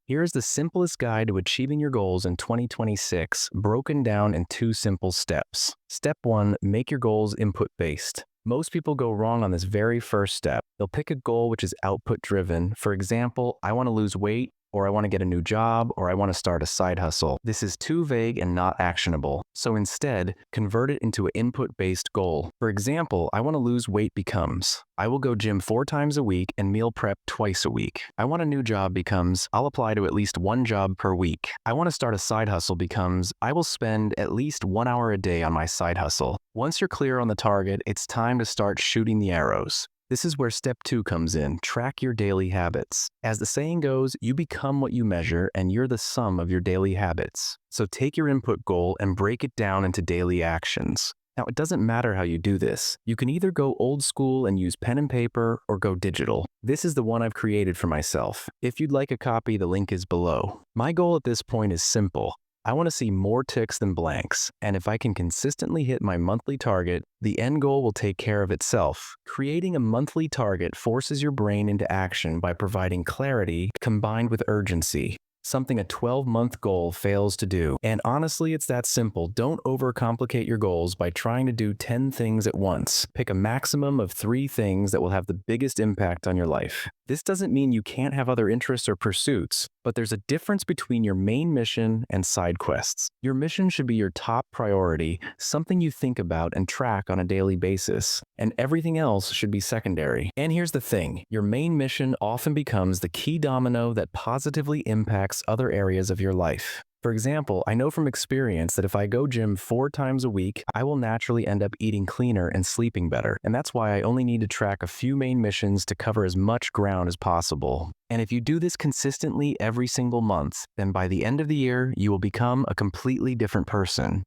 Here is the simplest guide to achieving your goals in 2026, broken down in 2 simple steps. Step 1, make your goals input based. Most people go wrong on this very first step. They'll pick a goal which is output driven. For example, I want to lose weight, or I want to get a new job, or I want to start a side hustle. This is too vague and not actionable. So instead, convert it into an input-based goal. For example, I want to lose weight becomes, I will go gym 4 times a week and meal prep twice a week. I want a new job becomes, I'll apply to at least 1 job per week. I want to start a side hustle becomes, I will spend at least 1 hour a day on my side hustle. Once you're clear on the target, it's time to start shooting the arrows. This is where step 2 comes in. Track your daily habits. As the saying goes, you become what you measure, and you're the sum of your daily habits. So take your input goal and break it down into daily actions. Now, it doesn't matter how you do this. You can either go old school and use pen and paper or go digital. This is the one I've created for myself. If you'd like a copy, the link is below. My goal at this point is simple. I want to see more ticks than blanks, and if I can consistently hit my monthly target, the end goal will take care of itself. Creating a monthly target forces your brain into action by providing clarity combined with urgency, something a 12-month goal fails to do. And honestly, it's that simple. Don't overcomplicate your goals by trying to do 10 things at once. Pick a maximum of 3 things that will have the biggest impact on your life. This doesn't mean you can't have other interests or pursuits, but there's a difference between your main mission and side quests. Your mission should be your top priority, something you think about and track on a daily basis, and everything else should be secondary. And here's the thing, your main mission often becomes the key domino that positively impacts other areas of your life. For example, I know from experience that if I go gym 4 times a week, I will naturally end up eating cleaner and sleeping better. And that's why I only need to track a few main missions to cover as much ground as possible. And if you do this consistently every single month, then by the end of the year, you will become a completely different person.